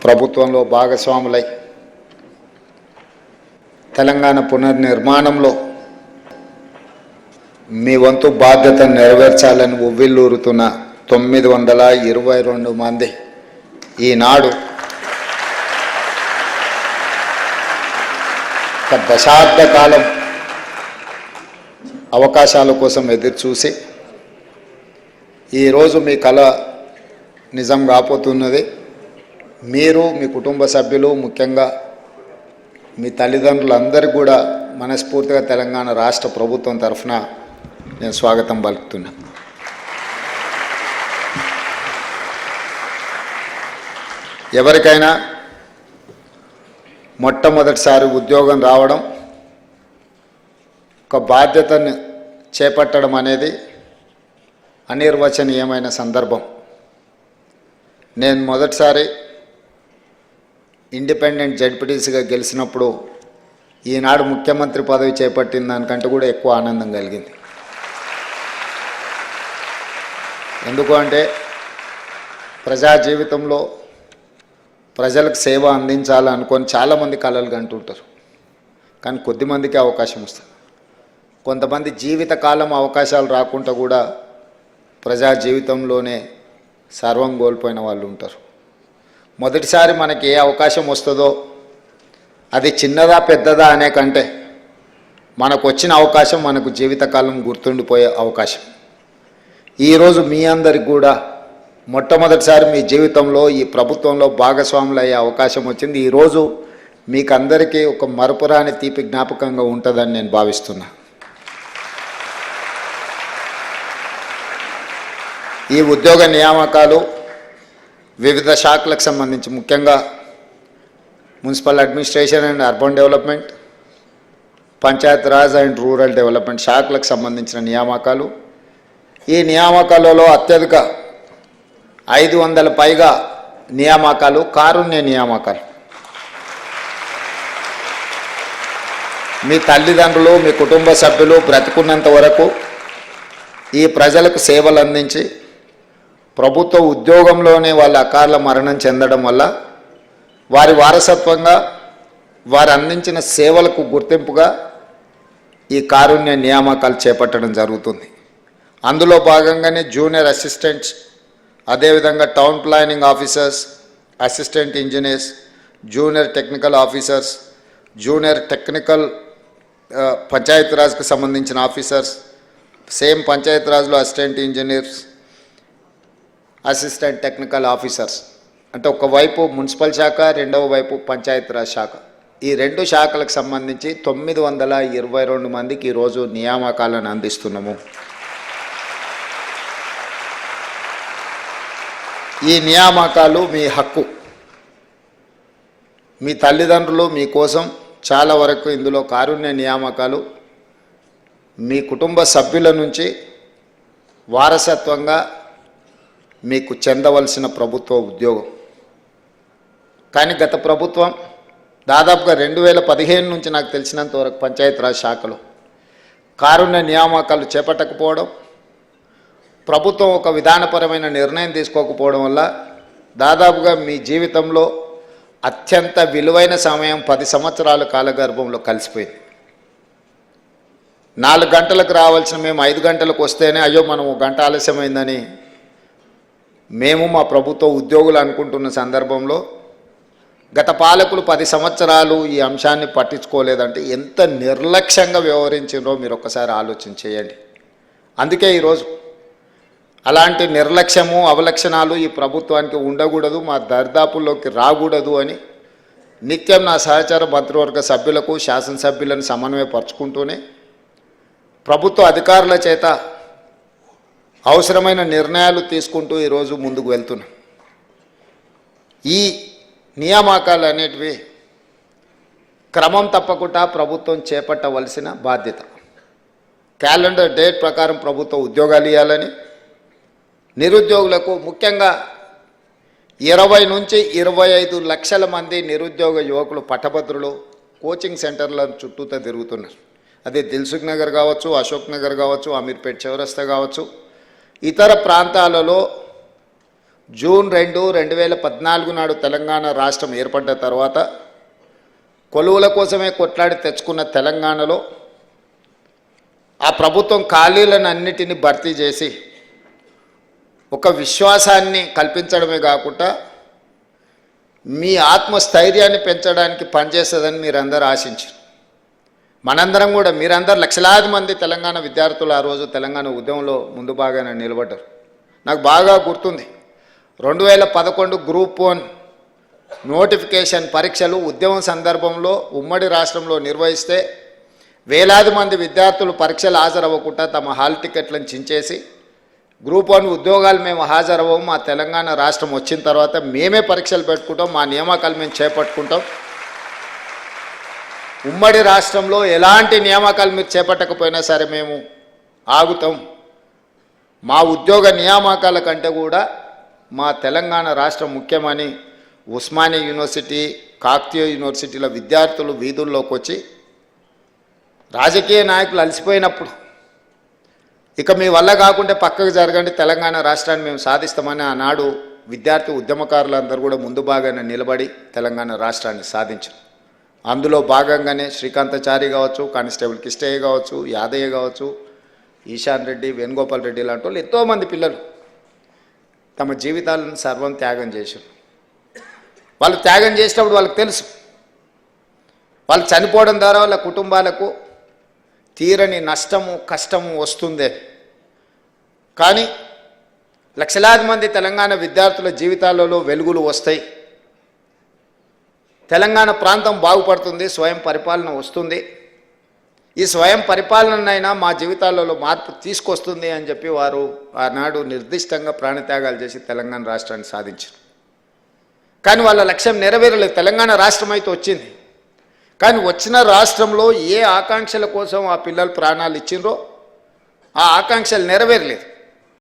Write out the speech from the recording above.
ప్రభుత్వంలో భాగస్వాములై తెలంగాణ పునర్నిర్మాణంలో మీ వంతు బాధ్యతను నెరవేర్చాలని ఉవ్విళ్ళూరుతున్న 922 మంది ఈనాడు ఒక దశాబ్ద కాలం అవకాశాల కోసం ఎదురుచూసి ఈరోజు మీ కళ నిజం కాపోతున్నది. మీరు మీ కుటుంబ సభ్యులు ముఖ్యంగా మీ తల్లిదండ్రులందరికీ కూడా మనస్ఫూర్తిగా తెలంగాణ రాష్ట్ర ప్రభుత్వం తరఫున నేను స్వాగతం పలుకుతున్నా. ఎవరికైనా మొట్టమొదటిసారి ఉద్యోగం రావడం, ఒక బాధ్యతను చేపట్టడం అనేది అనిర్వచనీయమైన సందర్భం. నేను మొదటిసారి ఇండిపెండెంట్ జడ్పీటీసీగా గెలిచినప్పుడు ఈనాడు ముఖ్యమంత్రి పదవి చేపట్టిన దానికంటే కూడా ఎక్కువ ఆనందం కలిగింది. ఎందుకు అంటే ప్రజా జీవితంలో ప్రజలకు సేవ అందించాలనుకొని చాలామంది కలలు కంటుంటారు, కానీ కొద్దిమందికి అవకాశం వస్తుంది. కొంతమంది జీవితకాలం అవకాశాలు రాకుండా కూడా ప్రజా జీవితంలోనే సర్వం కోల్పోయిన వాళ్ళు ఉంటారు. మొదటిసారి మనకి ఏ అవకాశం వస్తుందో అది చిన్నదా పెద్దదా అనే కంటే మనకు వచ్చిన అవకాశం మనకు జీవితకాలం గుర్తుండిపోయే అవకాశం. ఈరోజు మీ అందరికి కూడా మొట్టమొదటిసారి మీ జీవితంలో ఈ ప్రభుత్వంలో భాగస్వాములు అయ్యే అవకాశం వచ్చింది. ఈరోజు మీకు అందరికీ ఒక మరపురాని తీపి జ్ఞాపకంగా ఉంటుందని నేను భావిస్తున్నా. ఈ ఉద్యోగ నియామకాలు వివిధ శాఖలకు సంబంధించి ముఖ్యంగా municipal administration and urban development, Panchayat Raj and rural development శాఖలకు సంబంధించిన నియామకాలు. ఈ నియామకాలలో అత్యధిక 500 పైగా నియామకాలు కారుణ్య నియామకాలు. మీ తల్లిదండ్రులు మీ కుటుంబ సభ్యులు బ్రతికున్నంత వరకు ఈ ప్రజలకు సేవలు అందించి ప్రభుత్వ ఉద్యోగంలోనే వాళ్ళ అకాల మరణం చెందడం వల్ల వారి వారసత్వంగా వారు అందించిన సేవలకు గుర్తింపుగా ఈ కారుణ్య నియామకాలు చేపట్టడం జరుగుతుంది. అందులో భాగంగానే జూనియర్ అసిస్టెంట్స్, అదేవిధంగా town planning officers, assistant engineers, junior technical officers, junior technical పంచాయతీరాజ్కి సంబంధించిన ఆఫీసర్స్, సేమ్ పంచాయతీరాజ్లో assistant engineers, assistant technical officers. అంటే ఒకవైపు మున్సిపల్ శాఖ, రెండవ వైపు పంచాయతీరాజ్ శాఖ. ఈ రెండు శాఖలకు సంబంధించి 922 మందికి ఈరోజు నియామకాలను అందిస్తున్నాము. ఈ నియామకాలు మీ హక్కు. మీ తల్లిదండ్రులు మీకోసం చాలా వరకు ఇందులో కారుణ్య నియామకాలు మీ కుటుంబ సభ్యుల నుంచి వారసత్వంగా మీకు చెందవలసిన ప్రభుత్వ ఉద్యోగం. కానీ గత ప్రభుత్వం దాదాపుగా 2015 నుంచి నాకు తెలిసినంత వరకు పంచాయతీరాజ్ శాఖలో కారుణ్య నియామకాలు చేపట్టకపోవడం, ప్రభుత్వం ఒక విధానపరమైన నిర్ణయం తీసుకోకపోవడం వల్ల దాదాపుగా మీ జీవితంలో అత్యంత విలువైన సమయం 10 సంవత్సరాల కాలగర్భంలో కలిసిపోయింది. 4 గంటలకు రావాల్సిన మేము 5 గంటలకు వస్తేనే అయ్యో మనం 1 గంట ఆలస్యమైందని మేము మా ప్రభుత్వ ఉద్యోగులు అనుకుంటున్న సందర్భంలో గత పాలకులు 10 సంవత్సరాలు ఈ అంశాన్ని పట్టించుకోలేదంటే ఎంత నిర్లక్ష్యంగా వ్యవహరించారో మీరు ఒక్కసారి ఆలోచన చేయండి. అందుకే ఈరోజు అలాంటి నిర్లక్ష్యము అవలక్షణాలు ఈ ప్రభుత్వానికి ఉండకూడదు, మా దరిదాపుల్లోకి రాకూడదు అని నిత్యం నా సహచార మంత్రివర్గ సభ్యులకు శాసనసభ్యులను సమన్వయపరుచుకుంటూనే ప్రభుత్వ అధికారుల చేత అవసరమైన నిర్ణయాలు తీసుకుంటూ ఈరోజు ముందుకు వెళ్తున్నాం. ఈ నియామకాలు అనేటివి క్రమం తప్పకుండా ప్రభుత్వం చేపట్టవలసిన బాధ్యత. క్యాలెండర్ డేట్ ప్రకారం ప్రభుత్వ ఉద్యోగాలు ఇవ్వాలని, నిరుద్యోగులకు ముఖ్యంగా 20 నుంచి 25 లక్షల మంది నిరుద్యోగ యువకులు పట్టభద్రులు కోచింగ్ సెంటర్ల చుట్టూతో తిరుగుతున్నారు. అది దిల్సుఖ్ నగర్ కావచ్చు, అశోక్ నగర్ కావచ్చు, అమీర్పేట్ చౌరస్తా కావచ్చు, ఇతర ప్రాంతాలలో జూన్ 2, 2014 నాడు తెలంగాణ రాష్ట్రం ఏర్పడ్డ తర్వాత కొలువుల కోసమే కొట్లాడి తెచ్చుకున్న తెలంగాణలో ఆ ప్రభుత్వం ఖాళీలను అన్నిటినీ భర్తీ చేసి ఒక విశ్వాసాన్ని కల్పించడమే కాకుండా మీ ఆత్మస్థైర్యాన్ని పెంచడానికి పనిచేస్తుందని మీరందరూ ఆశించారు. మనందరం కూడా మీరందరూ లక్షలాది మంది తెలంగాణ విద్యార్థులు ఆ రోజు తెలంగాణ ఉద్యమంలో ముందు బాగానే నిలబడ్డారు. నాకు బాగా గుర్తుంది, 2011 గ్రూప్ 1 నోటిఫికేషన్ పరీక్షలు ఉద్యమం సందర్భంలో ఉమ్మడి రాష్ట్రంలో నిర్వహిస్తే వేలాది మంది విద్యార్థులు పరీక్షలు హాజరవ్వకుండా తమ హాల్ టికెట్లను చించేసి గ్రూప్ 1 ఉద్యోగాలు మేము హాజరవ్వము, మా తెలంగాణ రాష్ట్రం వచ్చిన తర్వాత మేమే పరీక్షలు పెట్టుకుంటాం, మా నియామకాలు మేము చేపట్టుకుంటాం, ఉమ్మడి రాష్ట్రంలో ఎలాంటి నియామకాలు మీరు చేపట్టకపోయినా సరే మేము ఆగుతాం, మా ఉద్యోగ నియామకాల కంటే కూడా మా తెలంగాణ రాష్ట్రం ముఖ్యమని ఉస్మానియా యూనివర్సిటీ, కాకతీయ యూనివర్సిటీల విద్యార్థులు వీధుల్లోకి వచ్చి రాజకీయ నాయకులు అలసిపోయినప్పుడు ఇక మీ వల్ల కాకుంటే పక్కకు జరగండి, తెలంగాణ రాష్ట్రాన్ని మేము సాధిస్తామని ఆనాడు విద్యార్థి ఉద్యమకారులందరూ కూడా ముందు భాగానే నిలబడి తెలంగాణ రాష్ట్రాన్ని సాధించారు. అందులో భాగంగానే శ్రీకాంతాచారి కావచ్చు, కానిస్టేబుల్ కిష్టయ్య కావచ్చు, యాదయ్య కావచ్చు, ఈశాన్ రెడ్డి, వేణుగోపాల్ రెడ్డి లాంటి వాళ్ళు ఎంతోమంది పిల్లలు తమ జీవితాలను సర్వం త్యాగం చేశారు. వాళ్ళు త్యాగం చేసినప్పుడు వాళ్ళకి తెలుసు వాళ్ళు చనిపోవడం ద్వారా వాళ్ళ కుటుంబాలకు తీరని నష్టము కష్టము వస్తుందే. కానీ లక్షలాది మంది తెలంగాణ విద్యార్థుల జీవితాలలో వెలుగులు వస్తాయి, తెలంగాణ ప్రాంతం బాగుపడుతుంది, స్వయం పరిపాలన వస్తుంది, ఈ స్వయం పరిపాలనైనా మా జీవితాలలో మార్పు తీసుకొస్తుంది అని చెప్పి వారు ఆనాడు నిర్దిష్టంగా ప్రాణత్యాగాలు చేసి తెలంగాణ రాష్ట్రాన్ని సాధించారు. కానీ వాళ్ళ లక్ష్యం నెరవేరలేదు. తెలంగాణ రాష్ట్రం అయితే వచ్చింది, కానీ వచ్చిన రాష్ట్రంలో ఏ ఆకాంక్షల కోసం ఆ పిల్లలు ప్రాణాలు ఇచ్చిండ్రో ఆ ఆకాంక్షలు నెరవేరలేదు.